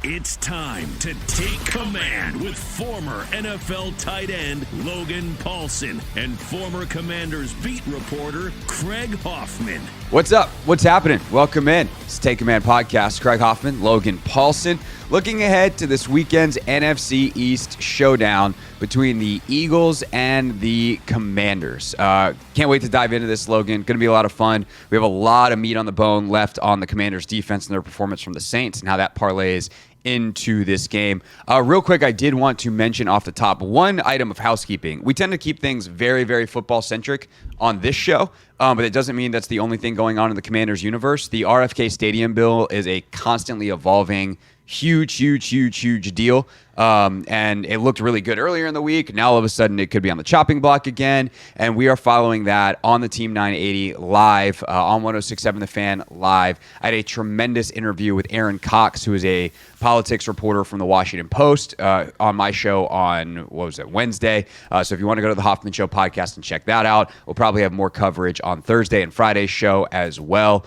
It's time to take command with former NFL tight end Logan Paulsen and former Commanders beat reporter Craig Hoffman. What's up? What's happening? Welcome in. It's Take Command Podcast. Craig Hoffman, Logan Paulsen. Looking ahead to this weekend's NFC East showdown between the Eagles and the Commanders. Can't wait to dive into this, Logan. Going to be a lot of fun. We have a lot of meat on the bone left on the Commanders' defense and their performance from the Saints and how that parlays into this game. Real quick, I did want to mention off the top one item of housekeeping. We tend to keep things very, very football-centric on this show, but it doesn't mean that's the only thing going on in the Commanders universe. The RFK Stadium bill is a constantly evolving huge deal. And it looked really good earlier in the week. Now, all of a sudden, it could be on the chopping block again. And we are following that on the Team 980 live, on 106.7 The Fan live. I had a tremendous interview with Aaron Cox, who is a politics reporter from the Washington Post, on my show on, Wednesday. So if you want to go to the Hoffman Show podcast and check that out, we'll probably have more coverage on Thursday and Friday's show as well.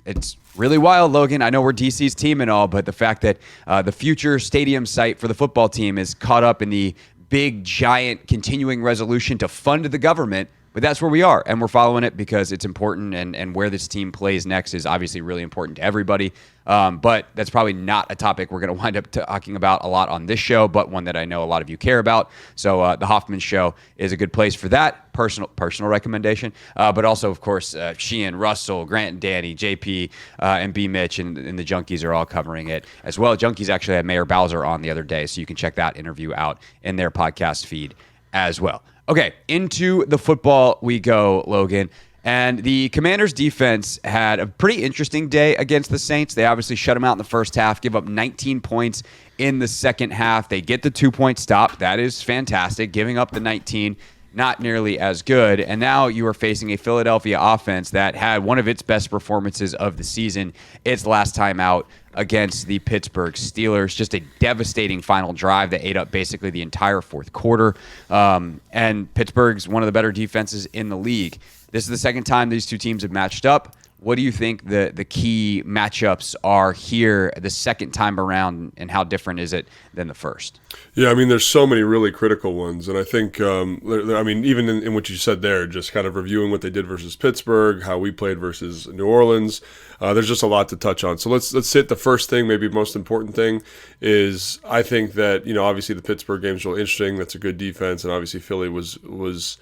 It's really wild, Logan. I know we're DC's team and all, but the fact that the future stadium site for the football team is caught up in the big, giant continuing resolution to fund the government, but that's where we are, and we're following it because it's important, and where this team plays next is obviously really important to everybody. But that's probably not a topic we're going to wind up talking about a lot on this show, but one that I know a lot of you care about. So the Hoffman Show is a good place for that personal recommendation. But also, of course, Sheehan, Russell, Grant and Danny, JP, and B. Mitch, and the Junkies are all covering it as well. Junkies actually had Mayor Bowser on the other day, so you can check that interview out in their podcast feed as well. Okay, into the football we go, Logan. And the Commanders' defense had a pretty interesting day against the Saints. They obviously shut them out in the first half, give up 19 points in the second half. They get the 2-point stop. That is fantastic. Giving up the 19, not nearly as good. And now you are facing a Philadelphia offense that had one of its best performances of the season its last time out against the Pittsburgh Steelers. Just a devastating final drive that ate up basically the entire fourth quarter. And Pittsburgh's one of the better defenses in the league. This is the second time these two teams have matched up. What do you think the key matchups are here the second time around, and how different is it than the first? Yeah, I mean, there's so many really critical ones. And I think, even in what you said there, just kind of reviewing what they did versus Pittsburgh, how we played versus New Orleans, there's just a lot to touch on. So let's hit the first thing, maybe most important thing, is I think that, obviously the Pittsburgh game is really interesting. That's a good defense, and obviously Philly was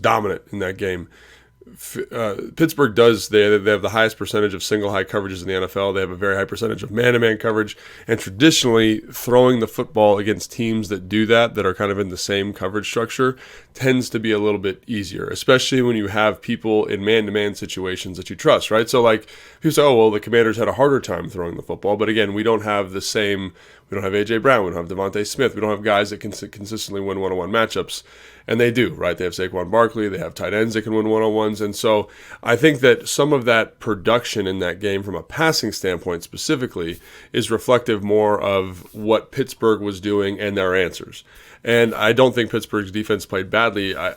dominant in that game. Pittsburgh they have the highest percentage of single high coverages in the NFL. They have a very high percentage of man-to-man coverage, and traditionally throwing the football against teams that do that are kind of in the same coverage structure tends to be a little bit easier, especially when you have people in man-to-man situations that you trust, right? So like people say, oh, well, the Commanders had a harder time throwing the football, but again, we don't have A.J. Brown, we don't have Devontae Smith, we don't have guys that can consistently win one-on-one matchups. And they do, right? They have Saquon Barkley, they have tight ends that can win one-on-ones. And so I think that some of that production in that game from a passing standpoint specifically is reflective more of what Pittsburgh was doing and their answers. And I don't think Pittsburgh's defense played badly. I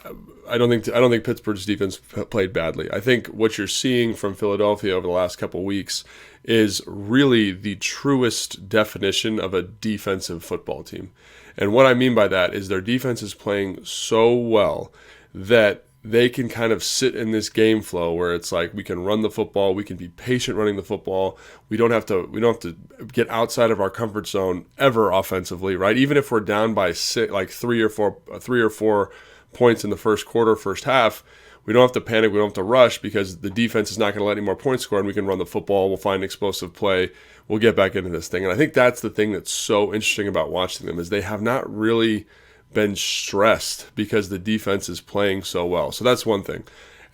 don't think Pittsburgh's defense played badly. I think what you're seeing from Philadelphia over the last couple of weeks is really the truest definition of a defensive football team. And what I mean by that is their defense is playing so well that they can kind of sit in this game flow where it's like we can run the football, we can be patient running the football. We don't have to get outside of our comfort zone ever offensively, right? Even if we're down by three or four points in the first quarter, first half, we don't have to panic, we don't have to rush because the defense is not going to let any more points score, and we can run the football, we'll find explosive play, we'll get back into this thing. And I think that's the thing that's so interesting about watching them is they have not really been stressed because the defense is playing so well. So that's one thing.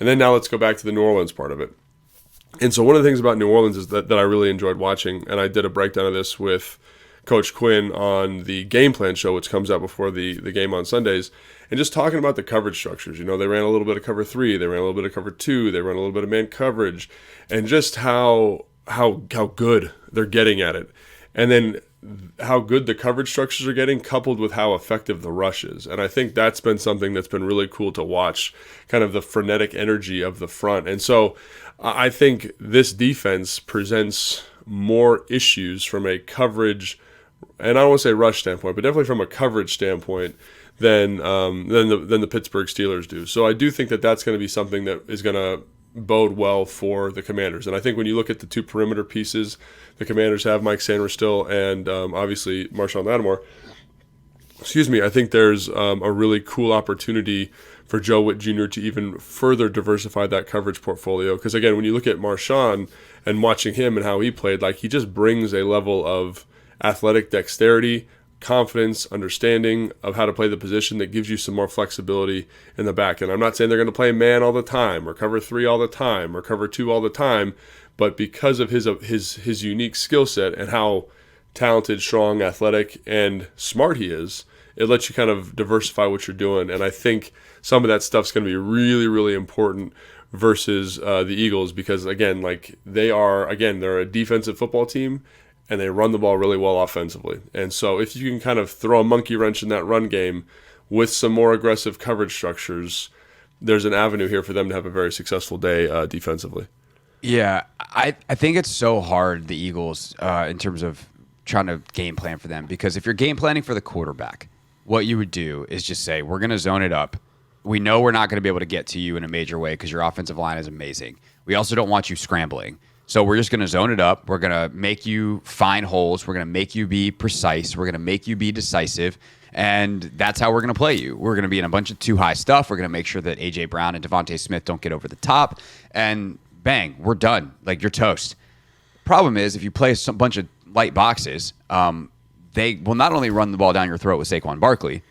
And then now let's go back to the New Orleans part of it. And so one of the things about New Orleans is that I really enjoyed watching, and I did a breakdown of this with Coach Quinn on the Game Plan show, which comes out before the game on Sundays, and just talking about the coverage structures. They ran a little bit of cover 3, they ran a little bit of cover 2, they ran a little bit of man coverage, and just how good they're getting at it. And then how good the coverage structures are getting, coupled with how effective the rush is. And I think that's been something that's been really cool to watch, kind of the frenetic energy of the front. And so I think this defense presents more issues from a coverage, and I don't want to say rush standpoint, but definitely from a coverage standpoint than the Pittsburgh Steelers do. So I do think that that's going to be something that is going to bode well for the Commanders. And I think when you look at the two perimeter pieces, the Commanders have Mike Sanders still, and obviously Marshawn Lattimore. I think there's a really cool opportunity for Joe Witt Jr. to even further diversify that coverage portfolio. Because again, when you look at Marshawn and watching him and how he played, like, he just brings a level of athletic dexterity, confidence, understanding of how to play the position that gives you some more flexibility in the back. And I'm not saying they're going to play man all the time or cover 3 all the time or cover 2 all the time, but because of his unique skill set and how talented, strong, athletic, and smart he is, it lets you kind of diversify what you're doing. And I think some of that stuff's going to be really, really important versus the Eagles, because again, like, they're a defensive football team, and they run the ball really well offensively. And so if you can kind of throw a monkey wrench in that run game with some more aggressive coverage structures, there's an avenue here for them to have a very successful day defensively. Yeah, I think it's so hard, the Eagles, in terms of trying to game plan for them, because if you're game planning for the quarterback, what you would do is just say, we're going to zone it up. We know we're not going to be able to get to you in a major way because your offensive line is amazing. We also don't want you scrambling. So we're just going to zone it up. We're going to make you find holes. We're going to make you be precise. We're going to make you be decisive. And that's how we're going to play you. We're going to be in a bunch of too high stuff. We're going to make sure that A.J. Brown and Devontae Smith don't get over the top. And bang, we're done. Like, you're toast. Problem is, if you play a bunch of light boxes, they will not only run the ball down your throat with Saquon Barkley,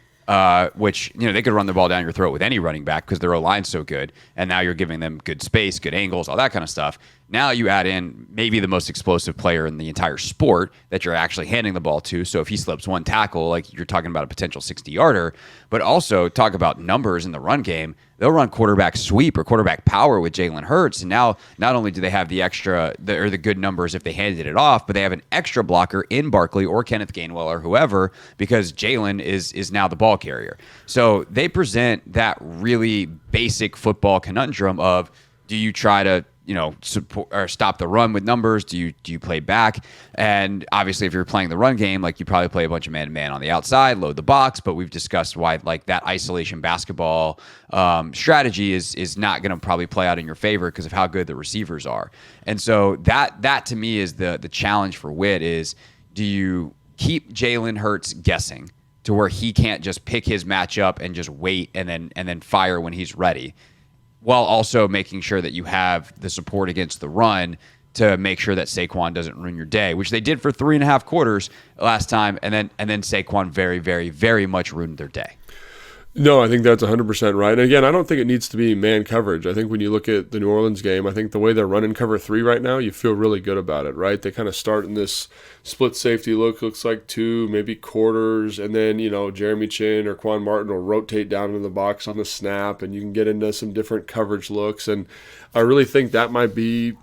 which, they could run the ball down your throat with any running back because their O-line's so good, and now you're giving them good space, good angles, all that kind of stuff. Now you add in maybe the most explosive player in the entire sport that you're actually handing the ball to. So if he slips one tackle, like, you're talking about a potential 60-yarder. But also talk about numbers in the run game. They'll run quarterback sweep or quarterback power with Jaylen Hurts. And now not only do they have the good numbers if they handed it off, but they have an extra blocker in Barkley or Kenneth Gainwell or whoever, because Jaylen is now the ball carrier. So they present that really basic football conundrum of, do you try to support or stop the run with numbers? Do you play back? And obviously, if you're playing the run game, like, you probably play a bunch of man-to-man on the outside, load the box. But we've discussed why, like, that isolation basketball strategy is not going to probably play out in your favor because of how good the receivers are. And so that to me is the challenge for Witt is, do you keep Jaylen Hurts guessing to where he can't just pick his matchup and just wait and then fire when he's ready, while also making sure that you have the support against the run to make sure that Saquon doesn't ruin your day, which they did for 3.5 quarters last time, and then Saquon very, very, very much ruined their day. No, I think that's 100% right. And again, I don't think it needs to be man coverage. I think when you look at the New Orleans game, I think the way they're running cover 3 right now, you feel really good about it, right? They kind of start in this split safety look, looks like 2, maybe quarters, and then, Jeremy Chin or Quan Martin will rotate down into the box on the snap, and you can get into some different coverage looks. And I really think that might be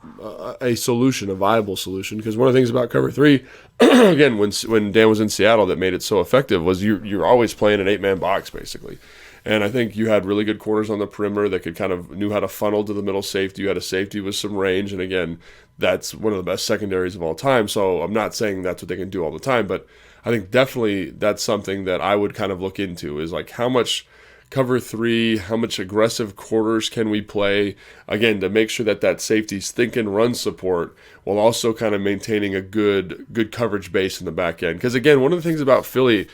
a solution, a viable solution, because one of the things about cover 3, again, when Dan was in Seattle, that made it so effective was you're always playing an 8-man box, basically. And I think you had really good corners on the perimeter that could kind of knew how to funnel to the middle safety. You had a safety with some range, and again, that's one of the best secondaries of all time. So I'm not saying that's what they can do all the time, but I think definitely that's something that I would kind of look into, is like, how much cover 3, how much aggressive quarters can we play, again, to make sure that safety's thinking run support while also kind of maintaining a good coverage base in the back end. Because again, one of the things about Philly,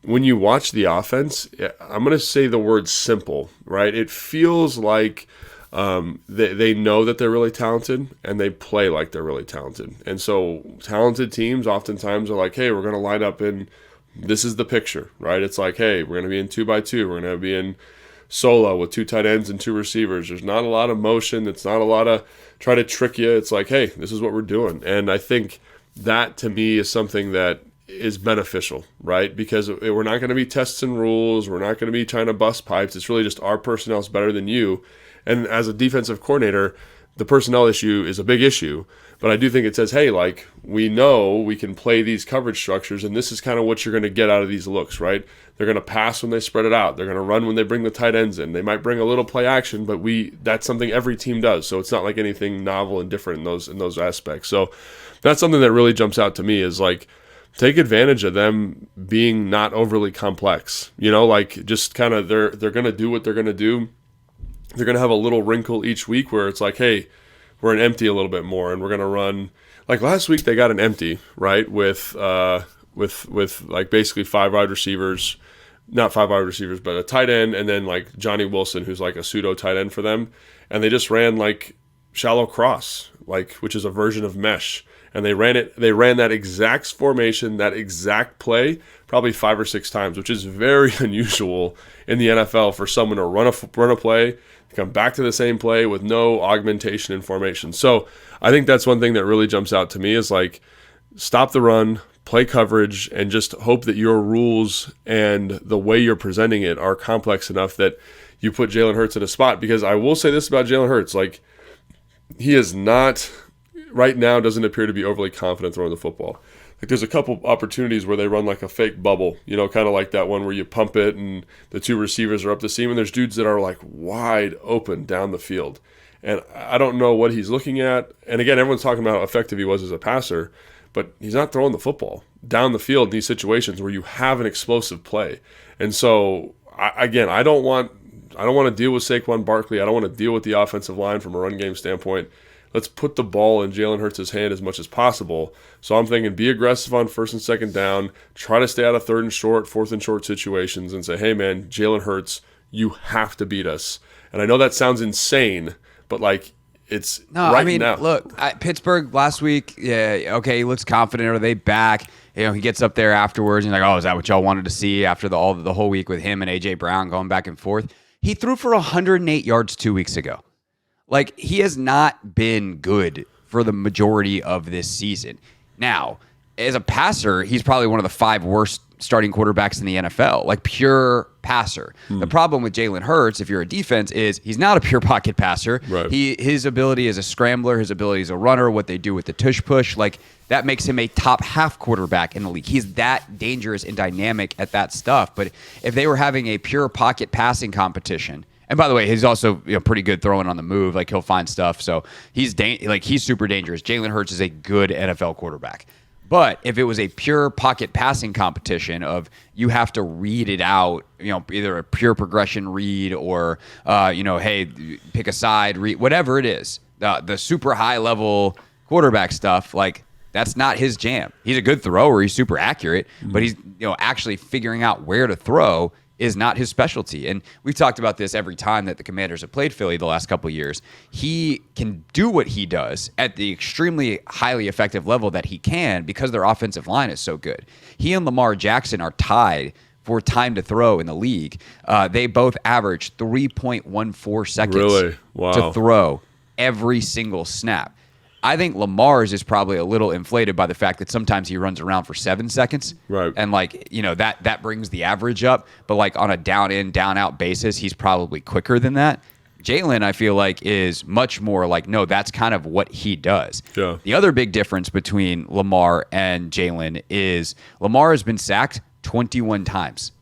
when you watch the offense, I'm going to say the word simple, right? It feels like they know that they're really talented, and they play like they're really talented. And so talented teams oftentimes are like, hey, we're going to line up in, this is the picture, right? It's like, hey, we're going to be in 2x2. We're going to be in solo with 2 tight ends and 2 receivers. There's not a lot of motion. It's not a lot of try to trick you. It's like, hey, this is what we're doing. And I think that, to me, is something that is beneficial, right? Because we're not going to be tests and rules. We're not going to be trying to bust pipes. It's really just our personnel is better than you. And as a defensive coordinator, the personnel issue is a big issue. But I do think it says, hey, like, we know we can play these coverage structures, and this is kind of what you're going to get out of these looks, right? They're going to pass when they spread it out. They're going to run when they bring the tight ends in. They might bring a little play action, but that's something every team does. So it's not like anything novel and different in those aspects. So That's something that really jumps out to me is like, take advantage of them being not overly complex. Like just kind of they're going to do what they're going to do. They're going to have a little wrinkle each week where it's like, hey, we're an empty a little bit more, and we're going to run. Like last week, they got an empty, right, with like basically 5 wide receivers, not 5 wide receivers, but a tight end, and then like Johnny Wilson, who's like a pseudo tight end for them, and they just ran like shallow cross, like which is a version of mesh. And they ran that exact formation, that exact play, probably 5 or 6 times, which is very unusual in the NFL for someone to run a play, come back to the same play with no augmentation in formation. So I think that's one thing that really jumps out to me is like, stop the run, play coverage, and just hope that your rules and the way you're presenting it are complex enough that you put Jaylen Hurts in a spot. Because I will say this about Jaylen Hurts, like he is not... right now doesn't appear to be overly confident throwing the football. Like there's a couple opportunities where they run like a fake bubble, kind of like that one where you pump it and the 2 receivers are up the seam, and there's dudes that are like wide open down the field. And I don't know what he's looking at. And again, everyone's talking about how effective he was as a passer, but he's not throwing the football down the field in these situations where you have an explosive play. And so I don't want to deal with Saquon Barkley. I don't want to deal with the offensive line from a run game standpoint. Let's put the ball in Jaylen Hurts' hand as much as possible. So I'm thinking be aggressive on 1st and 2nd down. Try to stay out of 3rd and short, 4th and short situations and say, hey, man, Jaylen Hurts, you have to beat us. And I know that sounds insane, but like it's now. Look, Pittsburgh last week, yeah, okay, he looks confident. Are they back? He gets up there afterwards and like, oh, is that what y'all wanted to see after the whole week with him and A.J. Brown going back and forth? He threw for 108 yards 2 weeks ago. Like, he has not been good for the majority of this season. Now, as a passer, he's probably one of the 5 worst starting quarterbacks in the NFL, like pure passer. The problem with Jaylen Hurts, if you're a defense, is he's not a pure pocket passer. Right. His ability as a scrambler, his ability as a runner, what they do with the tush push, like that makes him a top half quarterback in the league. He's that dangerous and dynamic at that stuff. But if they were having a pure pocket passing competition, and by the way, he's also pretty good throwing on the move. Like he'll find stuff, so he's super dangerous. Jaylen Hurts is a good NFL quarterback. But if it was a pure pocket passing competition of you have to read it out, either a pure progression read or hey, pick a side read, whatever it is, the super high level quarterback stuff, like that's not his jam. He's a good thrower, he's super accurate, but he's actually figuring out where to throw is not his specialty. And we've talked about this every time that the Commanders have played Philly the last couple of years. He can do what he does at the extremely highly effective level that he can because their offensive line is so good. He and Lamar Jackson are tied for time to throw in the league. They both average 3.14 seconds really? Wow. to throw every single snap. I think Lamar's is probably a little inflated by the fact that sometimes he runs around for 7 seconds. Right. And that brings the average up. But like on a down in, down out basis, he's probably quicker than that. Jaylen, I feel like, is much more like, no, that's kind of what he does. Yeah. The other big difference between Lamar and Jaylen is Lamar has been sacked 21 times.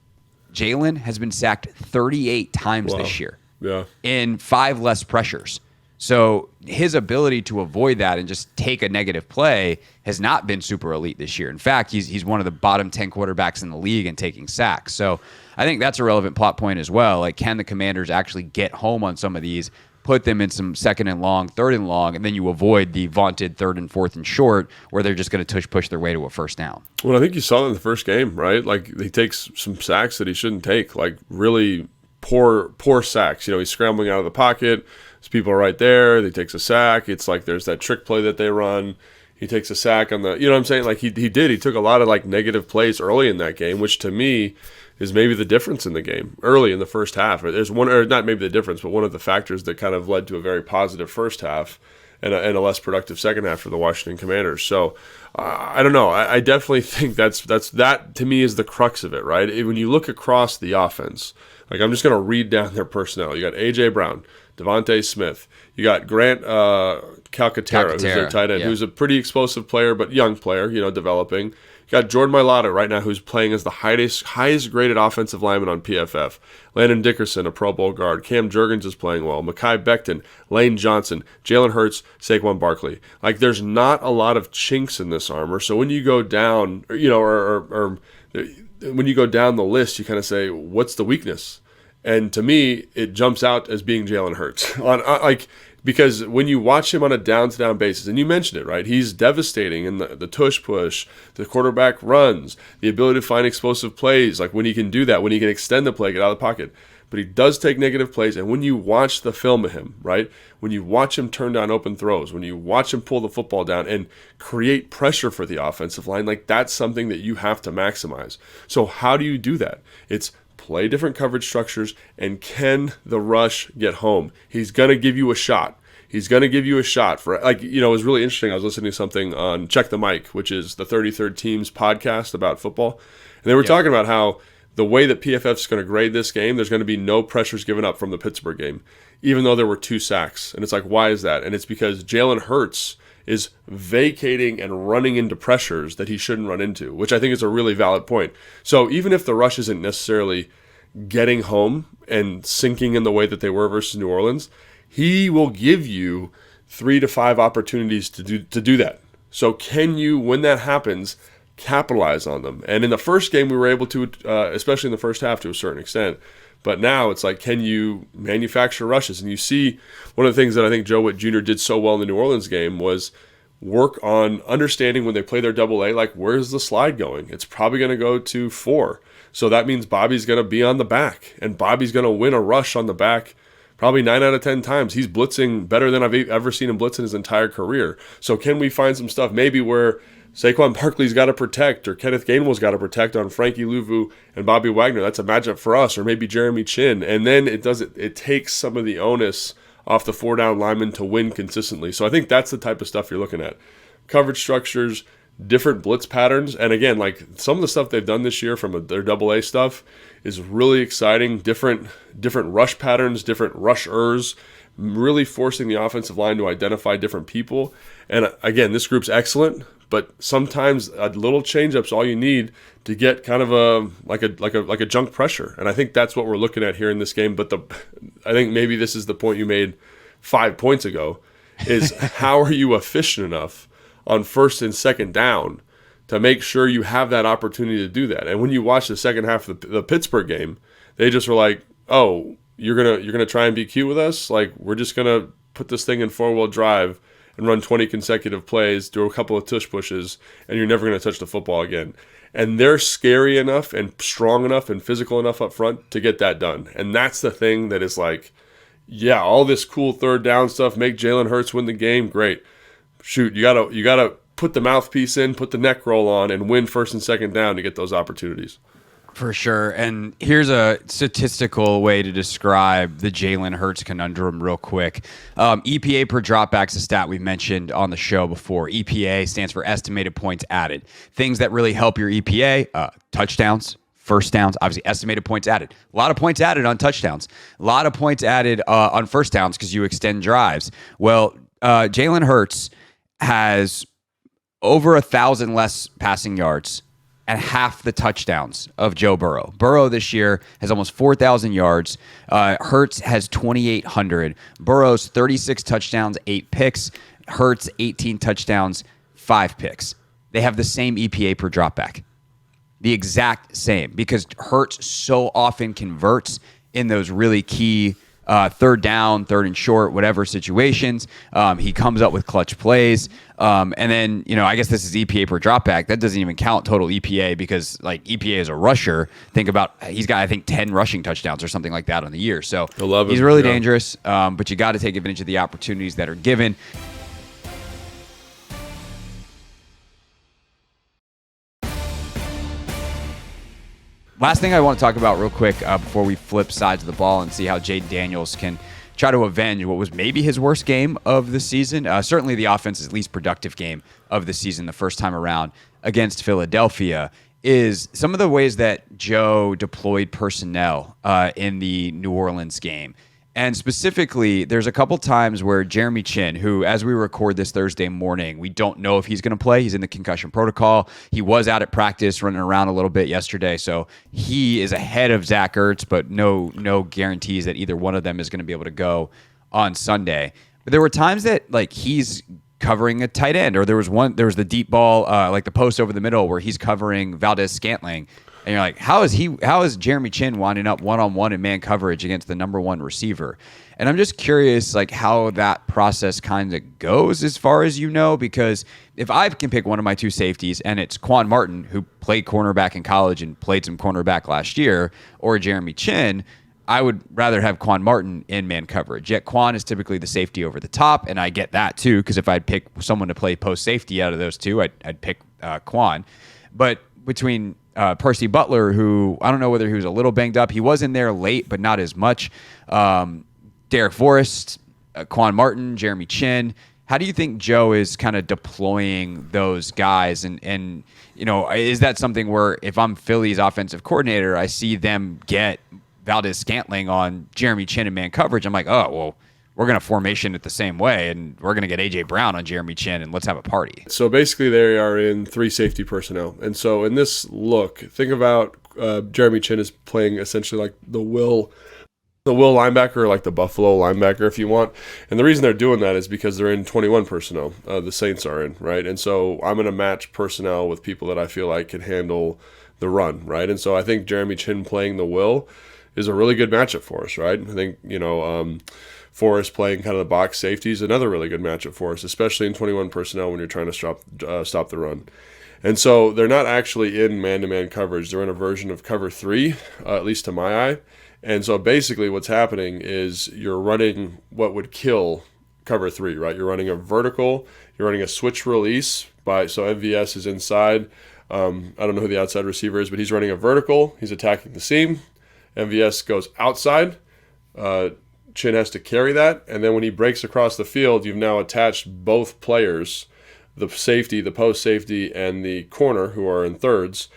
Jaylen has been sacked 38 times this year. Yeah. In 5 less pressures. So his ability to avoid that and just take a negative play has not been super elite this year. In fact, he's one of the bottom 10 quarterbacks in the league in taking sacks. So I think that's a relevant plot point as well. Like, can the Commanders actually get home on some of these, put them in some 2nd and long, 3rd and long, and then you avoid the vaunted 3rd and 4th and short where they're just going to push their way to a 1st down. Well, I think you saw that in the first game, right? Like, he takes some sacks that he shouldn't take, like really poor sacks. He's scrambling out of the pocket. His people are right there. He takes a sack. It's like there's that trick play that they run. He takes a sack on the, what I'm saying? Like he took a lot of like negative plays early in that game, which to me is maybe the difference in the game early in the first half. There's one, or not maybe the difference, but one of the factors that kind of led to a very positive first half and a less productive second half for the Washington Commanders. So I don't know. I definitely think that to me is the crux of it, right? When you look across the offense, like I'm just going to read down their personnel. You got A.J. Brown, Devontae Smith. You got Grant Calcaterra, who's their tight end, who's a pretty explosive player, but young player, developing. You got Jordan Mailata right now, who's playing as the highest graded offensive lineman on PFF. Landon Dickerson, a Pro Bowl guard. Cam Jurgens is playing well. Mekhi Becton, Lane Johnson, Jalen Hurts, Saquon Barkley. Like, there's not a lot of chinks in this armor. So when you go down, or when you go down the list, you kind of say, what's the weakness? And to me, it jumps out as being Jalen Hurts. Because when you watch him on a down-to-down basis, and you mentioned it, right? He's devastating in the tush push, the quarterback runs, the ability to find explosive plays, like when he can do that, when he can extend the play, get out of the pocket. But he does take negative plays, and when you watch the film of him, right? When you watch him turn down open throws, when you watch him pull the football down and create pressure for the offensive line, like that's something that you have to maximize. So how do you do that? It's play different coverage structures, and can the rush get home? He's going to give you a shot. He's going to give you a shot for, it was really interesting. I was listening to something on Check the Mic, which is the 33rd Teams podcast about football. And they were talking about how the way that PFF is going to grade this game, there's going to be no pressures given up from the Pittsburgh game, even though there were 2 sacks. And it's like, why is that? And it's because Jalen Hurts is vacating and running into pressures that he shouldn't run into, which I think is a really valid point. So even if the rush isn't necessarily getting home and sinking in the way that they were versus New Orleans, he will give you 3 to 5 opportunities to do that. So can you, when that happens, capitalize on them? And in the first game, we were able to, especially in the first half to a certain extent. But now it's like, can you manufacture rushes? And you see one of the things that I think Joe Witt Jr. did so well in the New Orleans game was work on understanding when they play their double A, like, where's the slide going? It's probably going to go to 4. So that means Bobby's going to be on the back, and Bobby's going to win a rush on the back probably 9 out of 10 times. He's blitzing better than I've ever seen him blitz in his entire career. So can we find some stuff maybe where Saquon Barkley's got to protect, or Kenneth Gainwell's got to protect on Frankie Louvu and Bobby Wagner? That's a matchup for us, or maybe Jeremy Chin. And then it takes some of the onus off the 4-down lineman to win consistently. So I think that's the type of stuff you're looking at. Coverage structures, different blitz patterns. And again, like some of the stuff they've done this year from their AA stuff is really exciting. Different rush patterns, different rushers, really forcing the offensive line to identify different people. And again, this group's excellent, but sometimes a little change-up's all you need to get kind of a junk pressure. And I think that's what we're looking at here in this game. But I think maybe this is the point you made 5 points ago, is how are you efficient enough on first and second down to make sure you have that opportunity to do that? And when you watch the second half of the Pittsburgh game, they just were like, oh, you're gonna try and be cute with us? Like, we're just gonna put this thing in 4-wheel drive and run 20 consecutive plays, do a couple of tush pushes, and you're never going to touch the football again. And they're scary enough and strong enough and physical enough up front to get that done. And that's the thing that is like, yeah, all this cool third down stuff, make Jalen Hurts win the game, great. Shoot, you gotta put the mouthpiece in, put the neck roll on, and win first and second down to get those opportunities. For sure. And here's a statistical way to describe the Jalen Hurts conundrum real quick. EPA per dropback's a stat we've mentioned on the show before. EPA stands for estimated points added. Things that really help your EPA, touchdowns, first downs, obviously estimated points added. A lot of points added on touchdowns. A lot of points added on first downs because you extend drives. Well, Jalen Hurts has over 1,000 less passing yards and half the touchdowns of Joe Burrow. Burrow this year has almost 4,000 yards. Hurts has 2,800. Burrow's 36 touchdowns, 8 picks. Hurts 18 touchdowns, 5 picks. They have the same EPA per dropback. The exact same, because Hurts so often converts in those really key third down, third and short, whatever situations. He comes up with clutch plays. And then, I guess this is EPA per dropback. That doesn't even count total EPA, because like EPA is a rusher. Think about, he's got, I think, 10 rushing touchdowns or something like that on the year. So he's really dangerous, but you got to take advantage of the opportunities that are given. Last thing I want to talk about real quick before we flip sides of the ball and see how Jayden Daniels can try to avenge what was maybe his worst game of the season. Certainly the offense's least productive game of the season the first time around against Philadelphia is some of the ways that Joe deployed personnel in the New Orleans game. And specifically, there's a couple times where Jeremy Chin, who, as we record this Thursday morning, we don't know if he's going to play. He's in the concussion protocol. He was out at practice running around a little bit yesterday. So he is ahead of Zach Ertz, but no guarantees that either one of them is going to be able to go on Sunday. But there were times that like he's covering a tight end, or there was the deep ball, like the post over the middle where he's covering Valdez-Scantling. And you're like, how is Jeremy Chin winding up one-on-one in man coverage against the number one receiver? And I'm just curious, like, how that process kind of goes as far as you know, because if I can pick one of my two safeties and it's Quan Martin, who played cornerback in college and played some cornerback last year, or Jeremy Chin, I would rather have Quan Martin in man coverage. Yet Quan is typically the safety over the top, and I get that too, because if I'd pick someone to play post safety out of those two, I'd pick Quan. But between Percy Butler, who I don't know whether he was a little banged up. He was in there late, but not as much. Derek Forrest, Quan Martin, Jeremy Chin. How do you think Joe is kind of deploying those guys? And you know, is that something where if I'm Philly's offensive coordinator, I see them get Valdez-Scantling on Jeremy Chin in man coverage, I'm like, oh, well, we're going to formation it the same way, and we're going to get A.J. Brown on Jeremy Chin, and let's have a party. So basically they are in three safety personnel. And so in this look, think about Jeremy Chin is playing essentially like the will linebacker, or like the Buffalo linebacker if you want. And the reason they're doing that is because they're in 21 personnel. The Saints are in, right? And so I'm going to match personnel with people that I feel like can handle the run, right? And so I think Jeremy Chin playing the will is a really good matchup for us, right? I think, Forrest playing kind of the box safety is another really good matchup for us, especially in 21 personnel when you're trying to stop the run. And so they're not actually in man-to-man coverage. They're in a version of cover 3, at least to my eye. And so basically what's happening is you're running what would kill cover 3, right? You're running a vertical, you're running a switch release. So MVS is inside. I don't know who the outside receiver is, but he's running a vertical. He's attacking the seam. MVS goes outside. Chin has to carry that, and then when he breaks across the field, you've now attached both players, the safety, the post safety, and the corner, who are in thirds,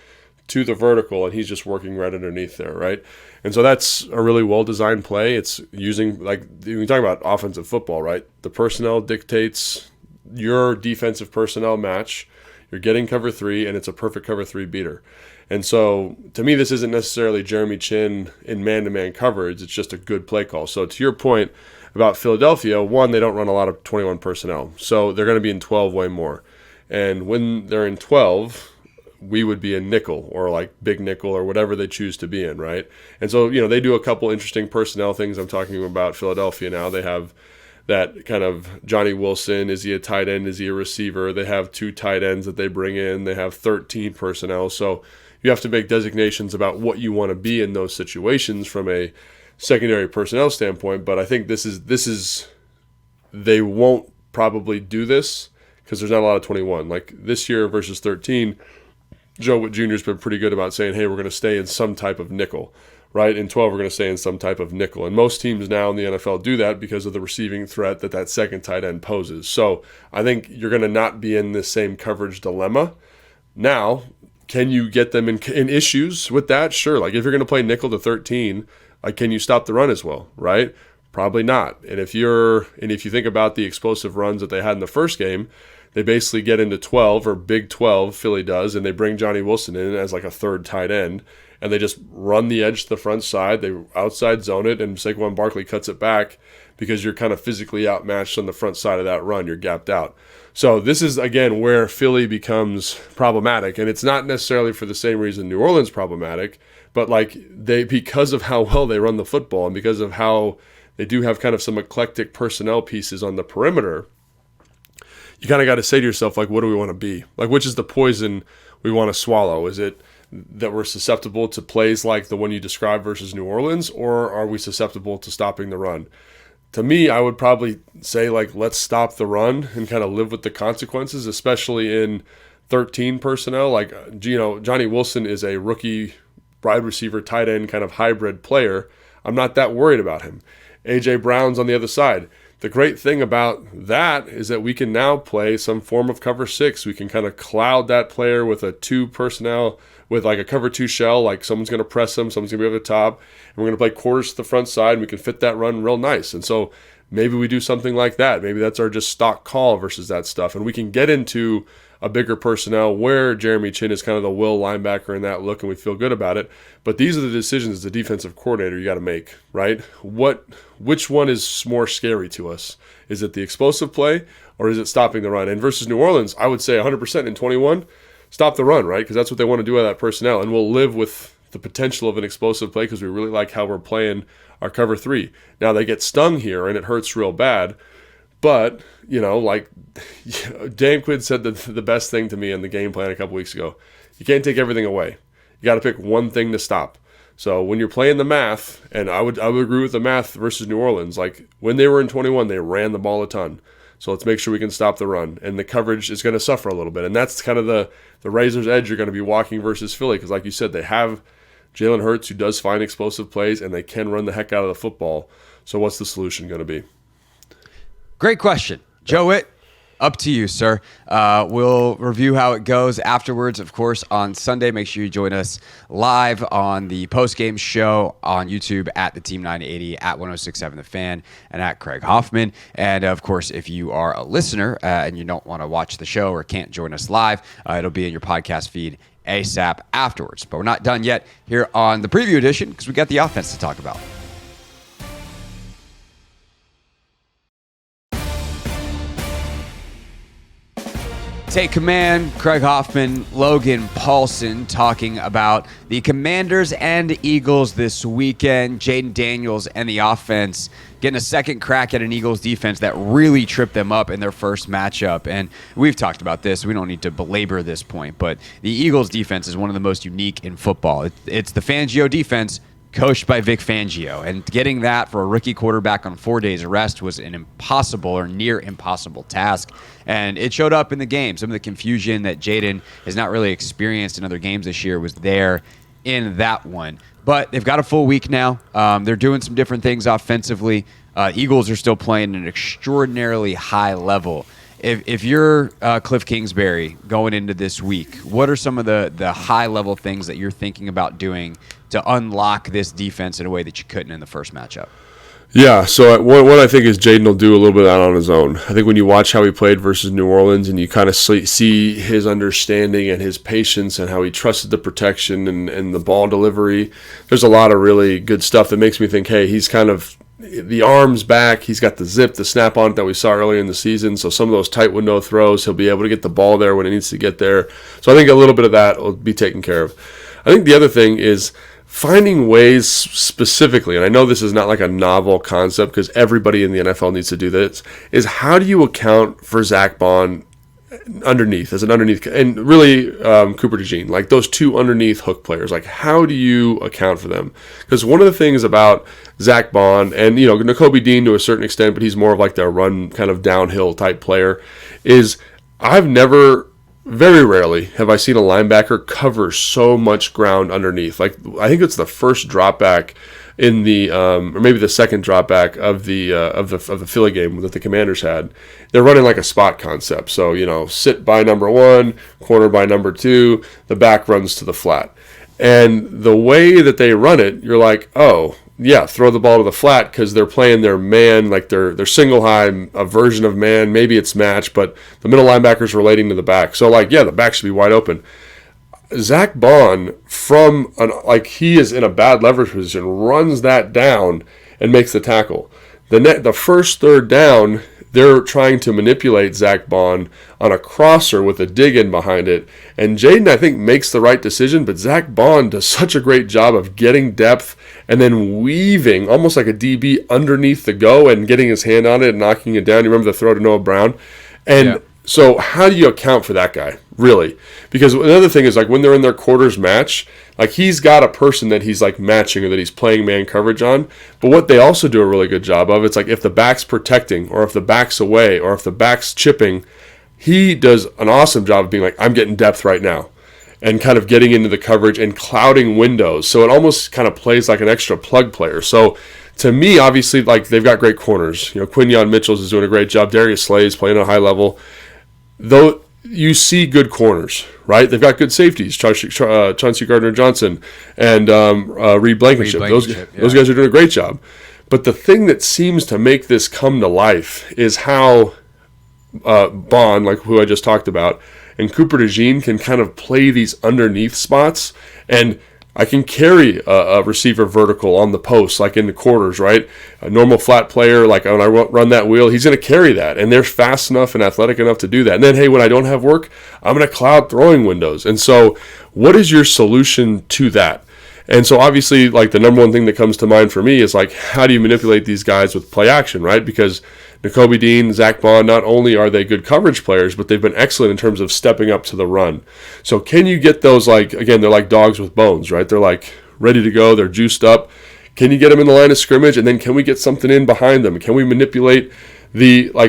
to the vertical, and he's just working right underneath there, right? And so that's a really well-designed play. It's using, like, when you talk about offensive football, right? The personnel dictates your defensive personnel match. You're getting cover 3, and it's a perfect cover 3 beater. And so, to me, this isn't necessarily Jeremy Chin in man-to-man coverage. It's just a good play call. So, to your point about Philadelphia, one, they don't run a lot of 21 personnel. So, they're going to be in 12 way more. And when they're in 12, we would be in nickel or like big nickel or whatever they choose to be in, right? And so, they do a couple interesting personnel things. I'm talking about Philadelphia now. They have that kind of Johnny Wilson. Is he a tight end? Is he a receiver? They have 2 tight ends that they bring in. They have 13 personnel. So, you have to make designations about what you want to be in those situations from a secondary personnel standpoint. But I think this is they won't probably do this because there's not a lot of 21. Like this year versus 13, Joe Witt Jr. has been pretty good about saying, hey, we're going to stay in some type of nickel, right? In 12, we're going to stay in some type of nickel. And most teams now in the NFL do that because of the receiving threat that second tight end poses. So I think you're going to not be in this same coverage dilemma. Now, can you get them in issues with that? Sure. Like if you're going to play nickel to 13, like can you stop the run as well, right? Probably not. And if you think about the explosive runs that they had in the first game, they basically get into 12 or Big 12, Philly does, and they bring Johnny Wilson in as like a third tight end, and they just run the edge to the front side. They outside zone it, and Saquon Barkley cuts it back because you're kind of physically outmatched on the front side of that run. You're gapped out. So this is, again, where Philly becomes problematic, and it's not necessarily for the same reason New Orleans problematic, but like because of how well they run the football and because of how they do have kind of some eclectic personnel pieces on the perimeter, you kind of got to say to yourself, like, what do we want to be? Like, which is the poison we want to swallow? Is it that we're susceptible to plays like the one you described versus New Orleans, or are we susceptible to stopping the run? To me, I would probably say, like, let's stop the run and kind of live with the consequences, especially in 13 personnel. Like, Johnny Wilson is a rookie wide receiver, tight end kind of hybrid player. I'm not that worried about him. A.J. Brown's on the other side. the great thing about that is that we can now play some form of cover 6. We can kind of cloud that player with a 2 personnel, with like a cover 2 shell, like someone's going to press them, someone's going to be over the top, and we're going to play quarters to the front side, and we can fit that run real nice. And so maybe we do something like that. Maybe that's our just stock call versus that stuff. And we can get into a bigger personnel where Jeremy Chin is kind of the will linebacker in that look, and we feel good about it. But these are the decisions as a defensive coordinator you got to make, right? Which one is more scary to us? Is it the explosive play, or is it stopping the run? And versus New Orleans, I would say 100% in 21, stop the run, right? Because that's what they want to do with that personnel. And we'll live with the potential of an explosive play because we really like how we're playing our cover 3. Now they get stung here, and it hurts real bad. But, like Dan Quinn said the best thing to me in the game plan a couple weeks ago. You can't take everything away. You got to pick one thing to stop. So when you're playing the math, and I would agree with the math versus New Orleans, like when they were in 21, they ran the ball a ton. So let's make sure we can stop the run. And the coverage is going to suffer a little bit. And that's kind of the razor's edge you're going to be walking versus Philly. Because like you said, they have Jaylen Hurts, who does find explosive plays, and they can run the heck out of the football. So what's the solution going to be? Great question. Joe Witt, up to you, sir. We'll review how it goes afterwards, of course, on Sunday. Make sure you join us live on the post-game show on YouTube at the Team 980, at 1067 The Fan, and at Craig Hoffman. And, of course, if you are a listener and you don't want to watch the show or can't join us live, it'll be in your podcast feed ASAP afterwards. But we're not done yet here on the preview edition because we got the offense to talk about. Take command, Craig Hoffman, Logan Paulsen talking about the Commanders and Eagles this weekend. Jayden Daniels and the offense getting a second crack at an Eagles defense that really tripped them up in their first matchup. And we've talked about this. We don't need to belabor this point, but the Eagles defense is one of the most unique in football. It's the Fangio defense, coached by Vic Fangio, and getting that for a rookie quarterback on 4 days rest was an impossible or near impossible task, and it showed up in the game. Some of the confusion that Jayden has not really experienced in other games this year was there in that one. But they've got a full week now. They're doing some different things offensively. Eagles are still playing at an extraordinarily high level. If you're Cliff Kingsbury going into this week, what are some of the high-level things that you're thinking about doing to unlock this defense in a way that you couldn't in the first matchup? Yeah, so what I think is Jayden will do a little bit of that on his own. I think when you watch how he played versus New Orleans and you kind of see his understanding and his patience and how he trusted the protection and the ball delivery, there's a lot of really good stuff that makes me think, hey, he's kind of the arms back. He's got the zip, the snap on it that we saw earlier in the season. So some of those tight window throws, he'll be able to get the ball there when it needs to get there. So I think a little bit of that will be taken care of. I think the other thing is finding ways specifically, and I know this is not like a novel concept because everybody in the NFL needs to do this, is how do you account for Zach Bond underneath, and really Cooper DeJean, like those two underneath hook players, like how do you account for them? Because one of the things about Zach Bond and Nakobe Dean to a certain extent, but he's more of like the run kind of downhill type player, is very rarely have I seen a linebacker cover so much ground underneath. Like I think it's the first drop back in the or maybe the second drop back of the Philly game that the Commanders had. They're running like a spot concept. So, sit by number 1, corner by number 2, the back runs to the flat. And the way that they run it, you're like, oh, yeah, throw the ball to the flat because they're playing their man, like their single high, a version of man. Maybe it's match, but the middle linebacker's relating to the back. So, the back should be wide open. Zach Bond, he is in a bad leverage position, runs that down and makes the tackle. The first third down, they're trying to manipulate Zach Bond on a crosser with a dig in behind it. And Jayden, I think, makes the right decision, but Zach Bond does such a great job of getting depth and then weaving, almost like a DB, underneath the go and getting his hand on it and knocking it down. You remember the throw to Noah Brown? And yeah. So how do you account for that guy, really? Because another thing is, when they're in their quarters match, he's got a person that he's, matching or that he's playing man coverage on. But what they also do a really good job of, it's if the back's protecting or if the back's away or if the back's chipping, he does an awesome job of being I'm getting depth right now and kind of getting into the coverage and clouding windows. So it almost kind of plays like an extra plug player. So to me, obviously, like they've got great corners. Quinyon Mitchell's is doing a great job. Darius Slay's playing at a high level. Though you see good corners, right? They've got good safeties. Chauncey Gardner-Johnson and Reed Blankenship. Those guys are doing a great job. But the thing that seems to make this come to life is how Bond, like who I just talked about, and Cooper DeJean can kind of play these underneath spots, and I can carry a receiver vertical on the post, like in the quarters, right? A normal flat player, like when I run that wheel, he's going to carry that, and they're fast enough and athletic enough to do that. And then, hey, when I don't have work, I'm going to cloud throwing windows. And so what is your solution to that? And so obviously, like the number one thing that comes to mind for me is like, how do you manipulate these guys with play action, right? Because Nakobe Dean, Zach Bond, not only are they good coverage players, but they've been excellent in terms of stepping up to the run. So can you get those, like, again, they're like dogs with bones, right? They're like ready to go. They're juiced up. Can you get them in the line of scrimmage? And then can we get something in behind them? Can we manipulate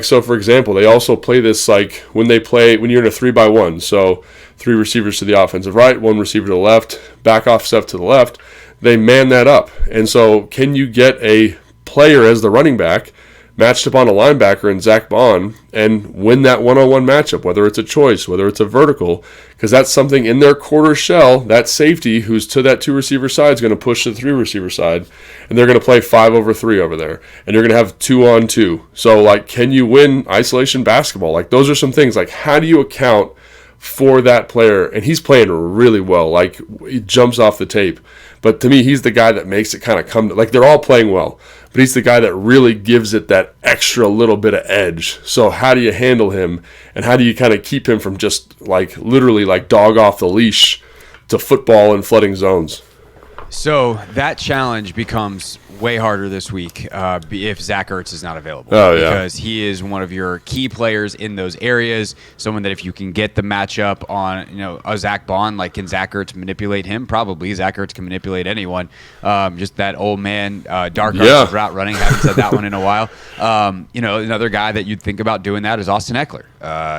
so for example, they also play this like when you're in a 3-by-1. So 3 receivers to the offensive right, 1 receiver to the left, back off step to the left. They man that up. And so can you get a player as the running back matched up on a linebacker in Zach Bond and win that one-on-one matchup, whether it's a choice, whether it's a vertical, because that's something in their quarter shell, that safety who's to that 2 receiver side is going to push to the 3 receiver side, and they're going to play 5-over-3 over there, and you're going to have 2-on-2. So, like, can you win isolation basketball? Like, those are some things. Like, how do you account for that player? And he's playing really well. Like, he jumps off the tape. But to me, he's the guy that makes it kind of come to, like, they're all playing well, but he's the guy that really gives it that extra little bit of edge. So how do you handle him, and how do you kind of keep him from just like literally like dog off the leash to football and flooding zones? So that challenge becomes way harder this week if Zach Ertz is not available. Oh, yeah. Because he is one of your key players in those areas. Someone that if you can get the matchup on, a Zach Bond, like can Zach Ertz manipulate him? Probably. Zach Ertz can manipulate anyone. Just that old man, dark arts of route running. Haven't said that one in a while. Another guy that you'd think about doing that is Austin Eckler.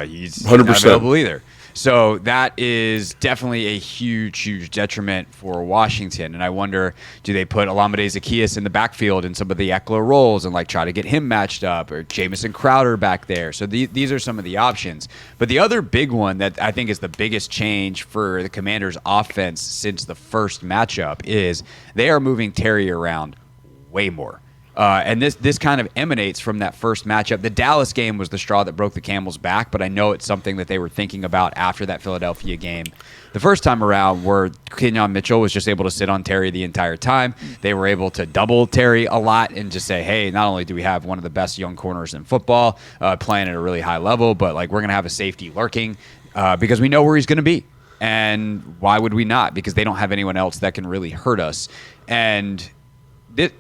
He's 100%. not available either. So that is definitely a huge, huge detriment for Washington. And I wonder, do they put Olamide Zaccheaus in the backfield in some of the Eckler roles and like try to get him matched up, or Jamison Crowder back there? So these are some of the options. But the other big one that I think is the biggest change for the Commanders' offense since the first matchup is they are moving Terry around way more. And this kind of emanates from that first matchup. The Dallas game was the straw that broke the camel's back, but I know it's something that they were thinking about after that Philadelphia game. The first time around, where Quinyon Mitchell was just able to sit on Terry the entire time, they were able to double Terry a lot and just say, hey, not only do we have one of the best young corners in football playing at a really high level, but like we're going to have a safety lurking because we know where he's going to be. And why would we not? Because they don't have anyone else that can really hurt us. And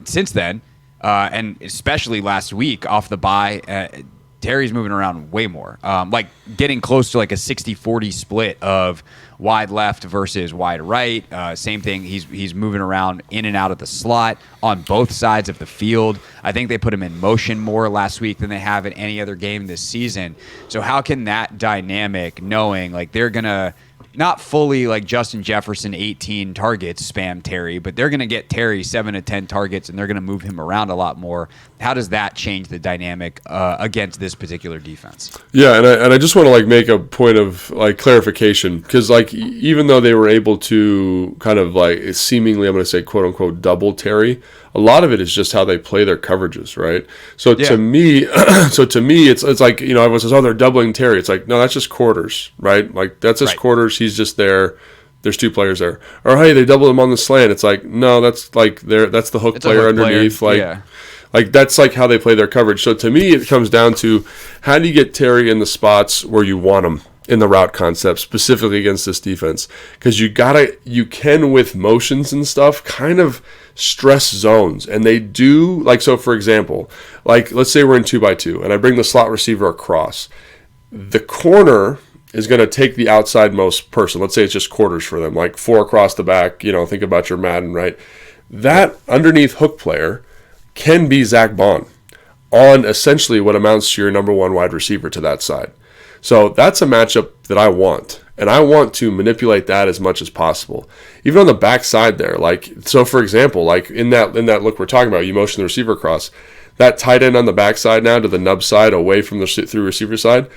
since then, and especially last week off the bye, Terry's moving around way more, like getting close to like a 60-40 split of wide left versus wide right. Same thing. He's moving around in and out of the slot on both sides of the field. I think they put him in motion more last week than they have in any other game this season. So how can that dynamic, knowing like they're going to not fully like Justin Jefferson 18 targets spam Terry, but they're going to get Terry 7 to 10 targets and they're going to move him around a lot more. How does that change the dynamic against this particular defense? Yeah, and I just want to like make a point of like clarification, because like even though they were able to kind of like seemingly, I'm going to say quote unquote double Terry, a lot of it is just how they play their coverages, right? So to me, it's like, everyone says, oh, they're doubling Terry. It's like, no, that's just quarters, right? Like that's just quarters. He's just there. There's 2 players there. Or hey, they doubled him on the slant. It's like, no, that's like that's the hook player underneath. Like that's like how they play their coverage. So to me, it comes down to how do you get Terry in the spots where you want him in the route concept, specifically against this defense, because you can with motions and stuff kind of stress zones, and they do. Like, so for example, like let's say we're in 2-by-2 and I bring the slot receiver across, the corner is going to take the outside most person. Let's say it's just quarters for them, like 4 across the back, think about your Madden, right? That underneath hook player can be Zach Bond on essentially what amounts to your number 1 wide receiver to that side. So that's a matchup that I want. And I want to manipulate that as much as possible. Even on the backside there, like, so for example, like in that look we're talking about, you motion the receiver across, that tight end on the backside now to the nub side away from the through receiver side,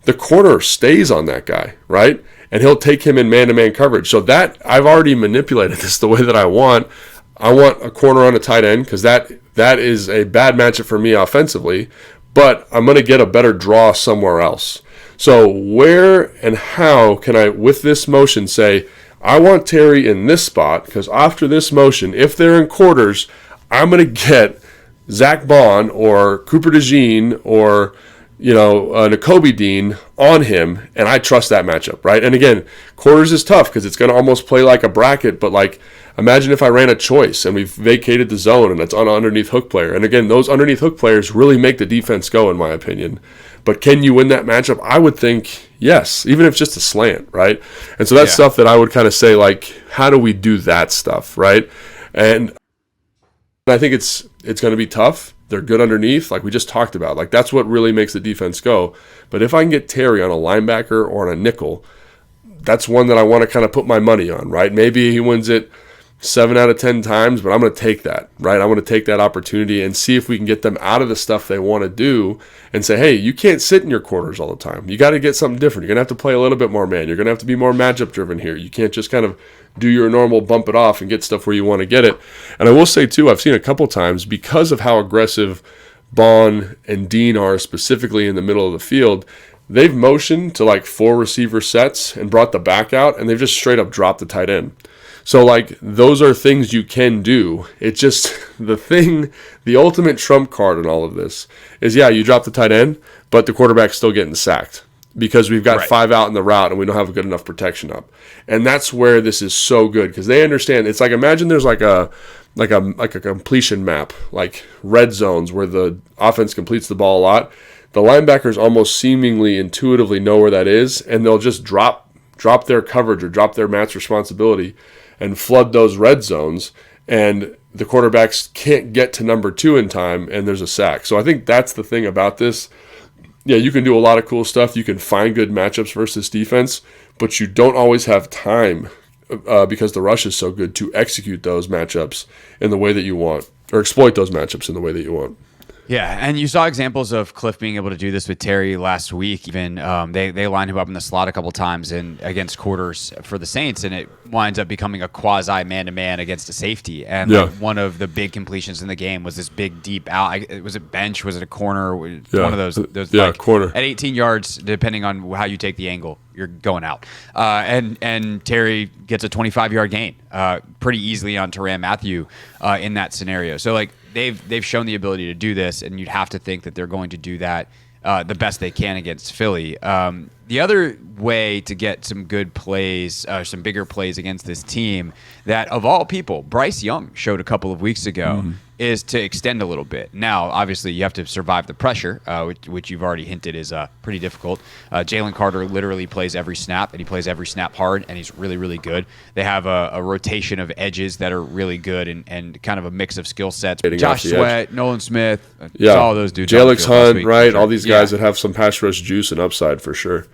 the corner stays on that guy, right? And he'll take him in man-to-man coverage. So that, I've already manipulated this the way that I want. I want a corner on a tight end because that is a bad matchup for me offensively, but I'm going to get a better draw somewhere else. So where and how can I, with this motion, say, I want Terry in this spot because after this motion, if they're in quarters, I'm going to get Zach Bond or Cooper DeJean or Nakobe Dean on him, and I trust that matchup, right? And again, quarters is tough because it's going to almost play like a bracket, but like imagine if I ran a choice and we've vacated the zone and it's on an underneath hook player. And again, those underneath hook players really make the defense go, in my opinion. But can you win that matchup? I would think yes, even if it's just a slant, right? And so that's stuff that I would kind of say, like, how do we do that stuff, right? And I think it's going to be tough. They're good underneath, like we just talked about. Like, that's what really makes the defense go. But if I can get Terry on a linebacker or on a nickel, that's one that I want to kind of put my money on, right? Maybe he wins it 7 out of 10 times, but I'm going to take that, right? I want to take that opportunity and see if we can get them out of the stuff they want to do and say, hey, you can't sit in your quarters all the time. You got to get something different. You're going to have to play a little bit more man. You're going to have to be more matchup driven here. You can't just kind of do your normal bump it off and get stuff where you want to get it. And I will say, too, I've seen a couple times because of how aggressive Bond and Dean are specifically in the middle of the field, they've motioned to like 4 receiver sets and brought the back out, and they've just straight up dropped the tight end. So, like, those are things you can do. It's just the ultimate trump card in all of this is, you drop the tight end, but the quarterback's still getting sacked because we've got 5 out in the route and we don't have a good enough protection up. And that's where this is so good because they understand. It's like, imagine there's like a completion map, like red zones where the offense completes the ball a lot. The linebackers almost seemingly intuitively know where that is, and they'll just drop their coverage or drop their match responsibility and flood those red zones, and the quarterbacks can't get to number 2 in time, and there's a sack. So I think that's the thing about this. Yeah, you can do a lot of cool stuff. You can find good matchups versus defense, but you don't always have time because the rush is so good to execute those matchups in the way that you want, or exploit those matchups in the way that you want. Yeah, and you saw examples of Cliff being able to do this with Terry last week. Even they lined him up in the slot a couple times against quarters for the Saints, and it winds up becoming a quasi man-to-man against a safety. And like, one of the big completions in the game was this big deep out. Was it bench? Was it a corner? One of those like, corner at 18 yards, depending on how you take the angle, you're going out. And Terry gets a 25-yard gain pretty easily on Tyrann Mathieu in that scenario. So like, they've shown the ability to do this, and you'd have to think that they're going to do that the best they can against Philly. The other way to get some good plays, some bigger plays against this team that, of all people, Bryce Young showed a couple of weeks ago, is to extend a little bit. Now, obviously, you have to survive the pressure, which you've already hinted is pretty difficult. Jalen Carter literally plays every snap, and he plays every snap hard, and he's really, really good. They have a rotation of edges that are really good and kind of a mix of skill sets. Josh Sweat, Nolan Smith, all those dudes. Jalex Hunt, right? Sure. All these guys that have some pass rush juice and upside for sure.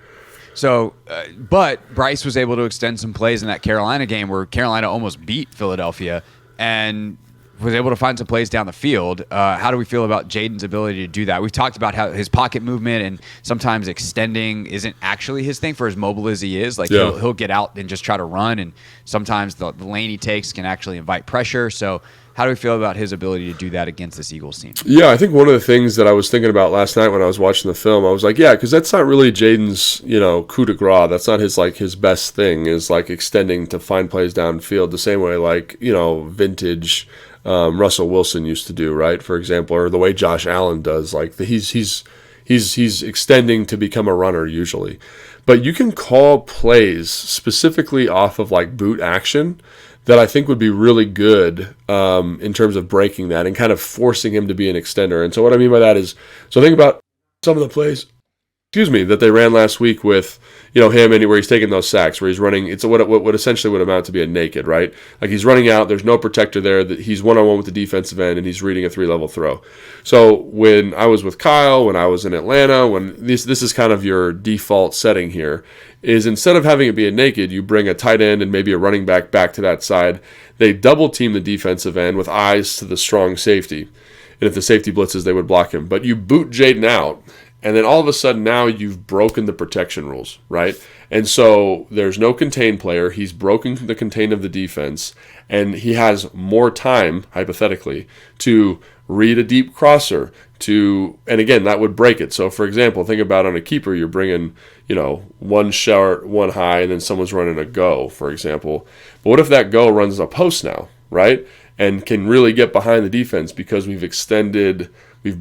So, but Bryce was able to extend some plays in that Carolina game where Carolina almost beat Philadelphia and was able to find some plays down the field. How do we feel about Jayden's ability to do that? We've talked about how his pocket movement and sometimes extending isn't actually his thing for as mobile as he is. Like he'll get out and just try to run, and sometimes the lane he takes can actually invite pressure. So how do we feel about his ability to do that against this Eagles team? Yeah, I think one of the things that I was thinking about last night when I was watching the film, I was like, because that's not really Jayden's, coup de grace. That's not his best thing, is like extending to find plays downfield the same way like, vintage Russell Wilson used to do, right? For example, or the way Josh Allen does. Like he's extending to become a runner usually. But you can call plays specifically off of like boot action that I think would be really good in terms of breaking that and kind of forcing him to be an extender. And so what I mean by that is, so think about some of the plays. that they ran last week with, him and where he's taking those sacks, where he's running. It's what essentially would amount to be a naked, right? Like he's running out. There's no protector there. That he's one-on-one with the defensive end, and he's reading a 3-level throw. So when I was with Kyle, when I was in Atlanta, when this is kind of your default setting here, is instead of having it be a naked, you bring a tight end and maybe a running back to that side. They double team the defensive end with eyes to the strong safety. And if the safety blitzes, they would block him. But you boot Jayden out, and then all of a sudden now you've broken the protection rules, right? And so there's no contain player. He's broken the contain of the defense, and he has more time, hypothetically, to read a deep crosser, and again, that would break it. So, for example, think about on a keeper, you're bringing, one short, one high, and then someone's running a go, for example. But what if that go runs a post now, right? And can really get behind the defense because we've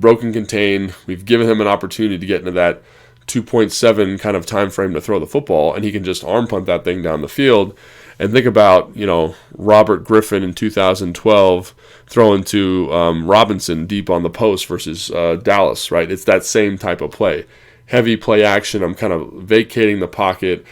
broken contain, we've given him an opportunity to get into that 2.7 kind of time frame to throw the football, and he can just arm punt that thing down the field. And think about, Robert Griffin in 2012 throwing to Robinson deep on the post versus Dallas, right? It's that same type of play. Heavy play action, I'm kind of vacating the pocket.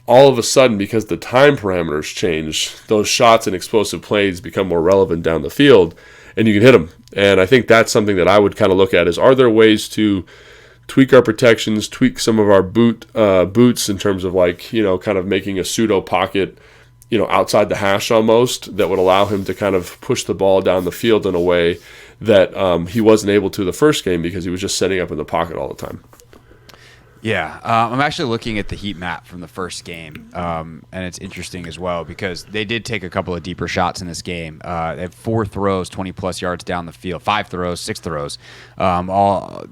All of a sudden, because the time parameters change, those shots and explosive plays become more relevant down the field, and you can hit them. And I think that's something that I would kind of look at is, are there ways to tweak our protections, tweak some of our boots in terms of kind of making a pseudo pocket, outside the hash almost, that would allow him to kind of push the ball down the field in a way that he wasn't able to the first game because he was just setting up in the pocket all the time. Yeah, I'm actually looking at the heat map from the first game, and it's interesting as well because they did take a couple of deeper shots in this game. They had 4 throws, 20-plus yards down the field, 5 throws, 6 throws, but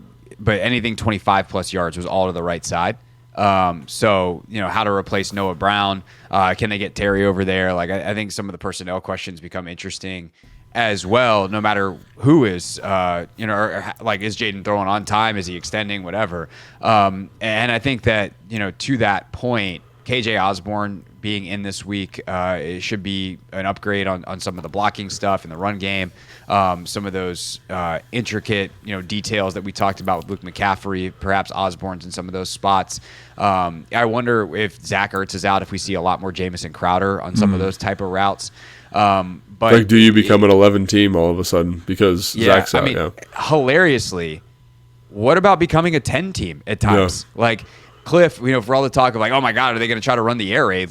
anything 25-plus yards was all to the right side. So, how to replace Noah Brown? Can they get Terry over there? I think some of the personnel questions become interesting as well, no matter who is, is Jayden throwing on time? Is he extending? Whatever. And I think that, to that point, KJ Osborne being in this week, it should be an upgrade on some of the blocking stuff in the run game. Some of those intricate, details that we talked about with Luke McCaffrey, perhaps Osborne's in some of those spots. I wonder if Zach Ertz is out, if we see a lot more Jamison Crowder on some of those type of routes. But do you become an 11 team all of a sudden because Zach's out? Hilariously, what about becoming a 10 team at times? Yeah. Cliff, for all the talk of oh my God, are they going to try to run the air raid?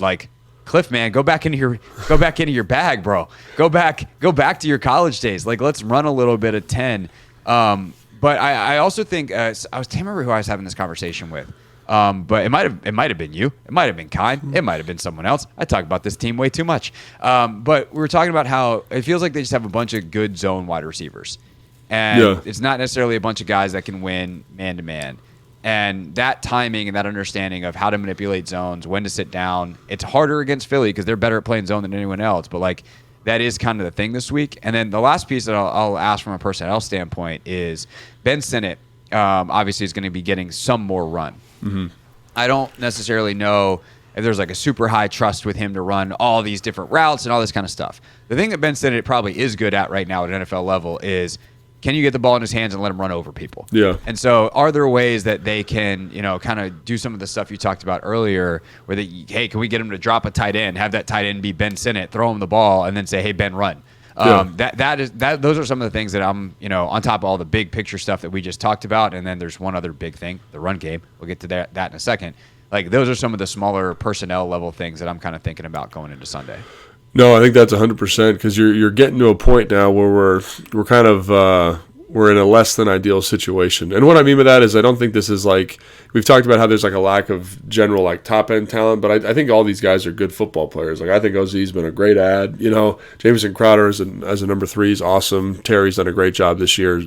Cliff, man, go back into your bag, bro. Go back to your college days. Let's run a little bit of 10. But I also think I can't remember who I was having this conversation with. But it might have been you. It might have been Kine. It might have been someone else. I talk about this team way too much. But we were talking about how it feels like they just have a bunch of good zone wide receivers, and it's not necessarily a bunch of guys that can win man to man. And that timing and that understanding of how to manipulate zones, when to sit down, it's harder against Philly because they're better at playing zone than anyone else. But that is kind of the thing this week. And then the last piece that I'll ask from a personnel standpoint is Ben Sinnott obviously is going to be getting some more run. Mm-hmm. I don't necessarily know if there's a super high trust with him to run all these different routes and all this kind of stuff. The thing that Ben Sinnott probably is good at right now at NFL level is, can you get the ball in his hands and let him run over people? Yeah. And so are there ways that they can, kind of do some of the stuff you talked about earlier where can we get him to drop a tight end, have that tight end be Ben Sinnott, throw him the ball, and then say, hey, Ben, run. Those are some of the things that I'm, on top of all the big picture stuff that we just talked about. And then there's one other big thing, the run game. We'll get to that in a second. Those are some of the smaller personnel level things that I'm kind of thinking about going into Sunday. No, I think that's 100% because you're getting to a point now where we're kind of we're in a less than ideal situation. And what I mean by that is I don't think this is we've talked about how there's a lack of general top end talent, but I think all these guys are good football players. I think OZ's been a great ad. Jamison Crowder as a number 3 is awesome. Terry's done a great job this year.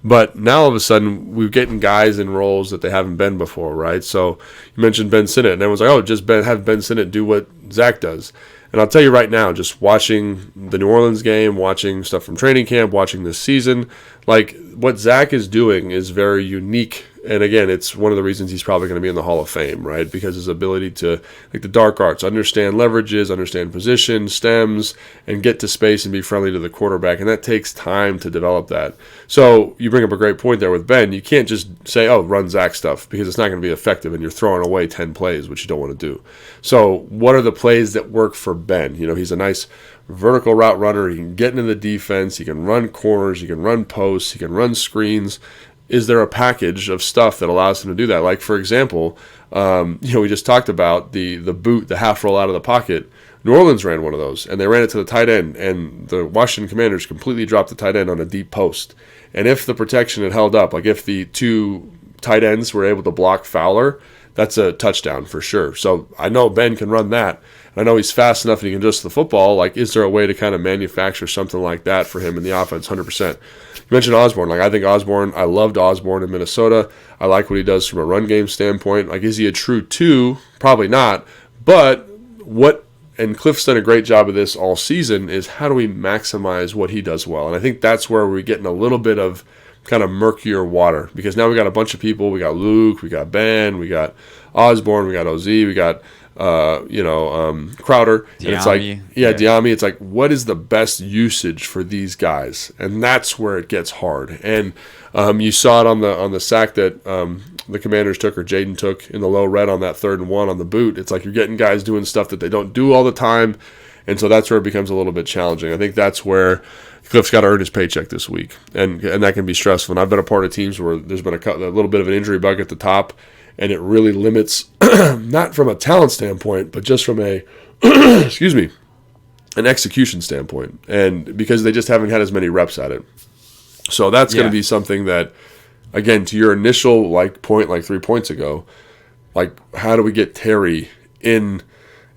But now all of a sudden we're getting guys in roles that they haven't been before, right? So you mentioned Ben Sinnott, and everyone's just have Ben Sinnott do what Zach does. And I'll tell you right now, just watching the New Orleans game, watching stuff from training camp, watching this season, what Zach is doing is very unique and again, it's one of the reasons he's probably going to be in the Hall of Fame, right? Because his ability to, like the dark arts, understand leverages, understand position, stems, and get to space and be friendly to the quarterback. And that takes time to develop that. So you bring up a great point there with Ben. You can't just say, oh, run Zach stuff, because it's not going to be effective and you're throwing away 10 plays, which you don't want to do. So what are the plays that work for Ben? He's a nice vertical route runner. He can get into the defense. He can run corners. He can run posts. He can run screens. Is there a package of stuff that allows him to do that? Like, for example, we just talked about the boot, the half roll out of the pocket. New Orleans ran one of those, and they ran it to the tight end, and the Washington Commanders completely dropped the tight end on a deep post. And if the protection had held up, like if the two tight ends were able to block Fowler, that's a touchdown for sure. So I know Ben can run that. I know he's fast enough and he can adjust the football. Like, is there a way to kind of manufacture something like that for him in the offense? 100%. You mentioned Osborne. Like, I loved Osborne in Minnesota. I like what he does from a run game standpoint. Like, is he a true 2? Probably not. But and Cliff's done a great job of this all season, is how do we maximize what he does well? And I think that's where we're getting a little bit of kind of murkier water, because now we got a bunch of people. We got Luke, we got Ben, we got Osborne, we got OZ, we got Crowder. Diami, and it's like, Diami. It's like, what is the best usage for these guys? And that's where it gets hard. And you saw it on the sack that the Commanders took, or Jayden took in the low red on that 3rd and 1 on the boot. It's like you're getting guys doing stuff that they don't do all the time. And so that's where it becomes a little bit challenging. I think that's where Cliff's got to earn his paycheck this week. And that can be stressful. And I've been a part of teams where there's been a little bit of an injury bug at the top, and it really limits, not from a talent standpoint, but just from an execution standpoint. And because they just haven't had as many reps at it. So that's going to be something that, again, to your initial point, 3 points ago, how do we get Terry in,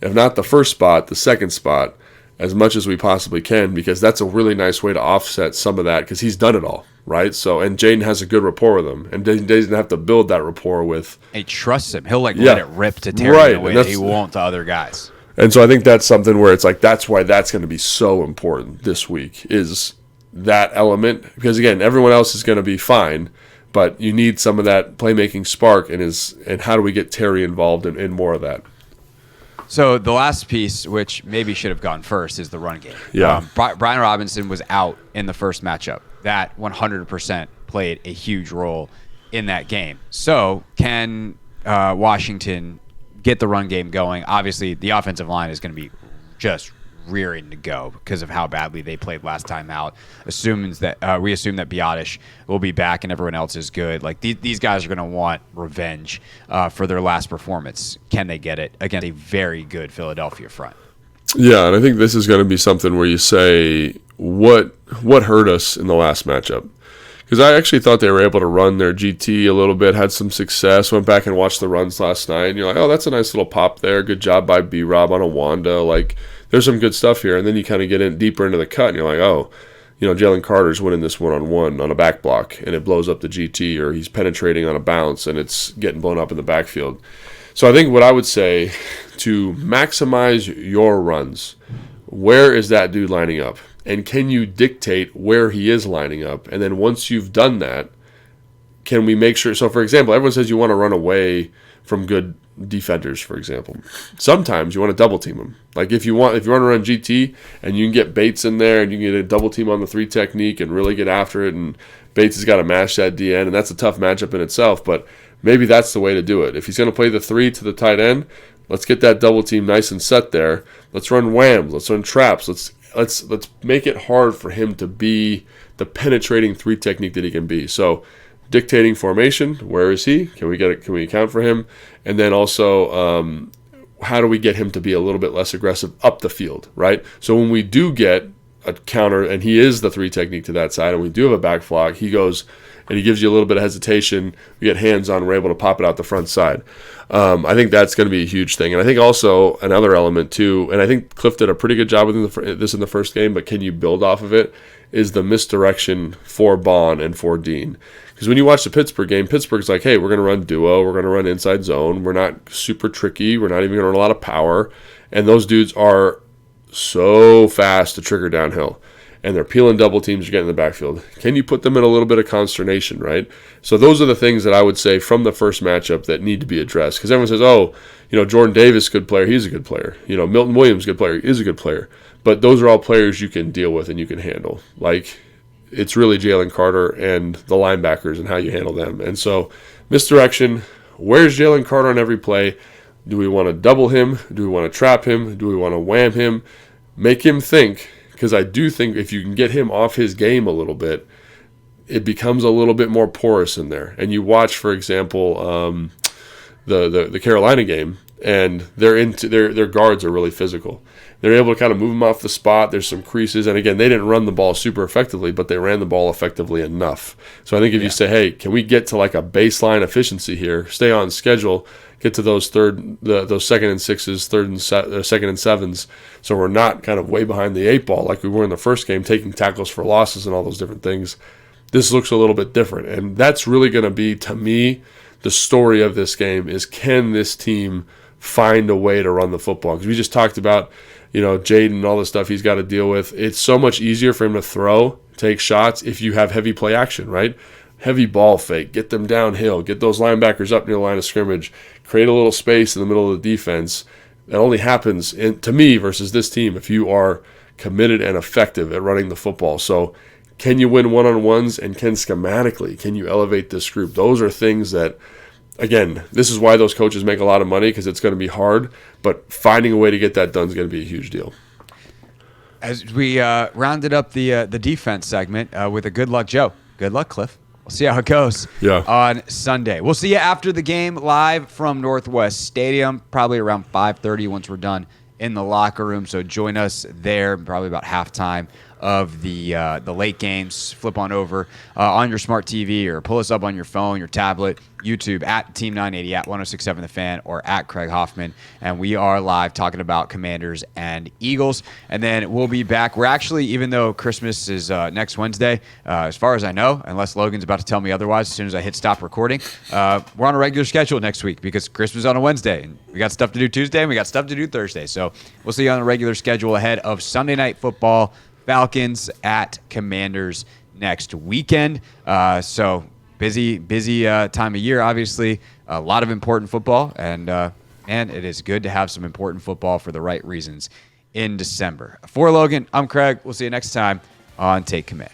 if not the first spot, the second spot, as much as we possibly can, because that's a really nice way to offset some of that, because he's done it all, right? So, and Jayden has a good rapport with him, and Jayden doesn't have to build that rapport with. He trusts him. He'll let it rip to Terry in a way that he won't to other guys. And so I think that's something where it's like, that's why that's going to be so important this week, is that element, because again, everyone else is going to be fine, but you need some of that playmaking spark, and how do we get Terry involved in more of that? So the last piece, which maybe should have gone first, is the run game. Yeah. Brian Robinson was out in the first matchup. That 100% played a huge role in that game. So can Washington get the run game going? Obviously, the offensive line is going to be just rearing to go because of how badly they played last time out. We assume that Biotish will be back and everyone else is good. Like these guys are going to want revenge for their last performance. Can they get it against a very good Philadelphia front? Yeah, and I think this is going to be something where you say, what hurt us in the last matchup? Because I actually thought they were able to run their GT a little bit, had some success, went back and watched the runs last night, and you're like, oh, that's a nice little pop there. Good job by B-Rob on a Wanda. Like, there's some good stuff here. And then you kind of get in deeper into the cut, and you're like, oh, Jalen Carter's winning this one-on-one on a back block, and it blows up the GT, or he's penetrating on a bounce, and it's getting blown up in the backfield. So I think what I would say, to maximize your runs, where is that dude lining up? And can you dictate where he is lining up? And then once you've done that, can we make sure? So, for example, everyone says you want to run away from good defenders, for example. Sometimes you want to double team them. Like if you want to run GT and you can get Bates in there and you can get a double team on the 3 technique and really get after it, and Bates has got to mash that DN, and that's a tough matchup in itself, but maybe that's the way to do it. If he's going to play the 3 to the tight end, let's get that double team nice and set there. Let's run whams. Let's run traps. Let's make it hard for him to be the penetrating 3 technique that he can be. So dictating formation, where is he? Can we account for him? And then also, how do we get him to be a little bit less aggressive up the field, right? So when we do get a counter, and he is the 3 technique to that side, and we do have a back flock, he goes and he gives you a little bit of hesitation. We get hands on, we're able to pop it out the front side. I think that's going to be a huge thing. And I think also another element too, and I think Cliff did a pretty good job with this in the first game, but can you build off of it, is the misdirection for Bond and for Dean. Because when you watch the Pittsburgh game, Pittsburgh's like, hey, we're going to run duo, we're going to run inside zone, we're not super tricky, we're not even going to run a lot of power, and those dudes are so fast to trigger downhill. and they're peeling double teams to get in the backfield. Can you put them in a little bit of consternation, right? So those are the things that I would say from the first matchup that need to be addressed. Because everyone says, oh, Jordan Davis, good player, he's a good player. Milton Williams, good player, is a good player. But those are all players you can deal with and you can handle. Like, it's really Jalen Carter and the linebackers and how you handle them. And so, misdirection, where's Jalen Carter on every play? Do we want to double him? Do we want to trap him? Do we want to wham him? Make him think. Because I do think if you can get him off his game a little bit, it becomes a little bit more porous in there. And you watch, for example, the Carolina game, and their guards are really physical. They're able to kind of move him off the spot. There's some creases. And again, they didn't run the ball super effectively, but they ran the ball effectively enough. So I think if you say, hey, can we get to like a baseline efficiency here, stay on schedule, get to those those second and sixes, second and sevens, so we're not kind of way behind the eight ball like we were in the first game, taking tackles for losses and all those different things. This looks a little bit different. And that's really going to be, to me, the story of this game is, can this team find a way to run the football? Because we just talked about, Jayden and all the stuff he's got to deal with. It's so much easier for him to throw, take shots if you have heavy play action, right? Heavy ball fake, get them downhill, get those linebackers up near the line of scrimmage, create a little space in the middle of the defense. That only happens, to me, versus this team if you are committed and effective at running the football. So can you win one-on-ones, and can you elevate this group? Those are things that, again, this is why those coaches make a lot of money, because it's going to be hard, but finding a way to get that done is going to be a huge deal. As we rounded up the defense segment with a good luck Joe. Good luck, Cliff. We'll see how it goes on Sunday. We'll see you after the game live from Northwest Stadium, probably around 5:30 once we're done in the locker room. So join us there, probably about halftime of the late games. Flip on over on your smart TV or pull us up on your phone, your tablet, YouTube at Team 980, at 1067 The Fan, or at Craig Hoffman. And we are live talking about Commanders and Eagles. And then we'll be back. We're actually, even though Christmas is next Wednesday, as far as I know, unless Logan's about to tell me otherwise as soon as I hit stop recording, we're on a regular schedule next week because Christmas is on a Wednesday. And we got stuff to do Tuesday and we got stuff to do Thursday. So we'll see you on a regular schedule ahead of Sunday Night Football. Falcons at Commanders next weekend. So busy time of year, obviously. A lot of important football. And, man, it is good to have some important football for the right reasons in December. For Logan, I'm Craig. We'll see you next time on Take Command.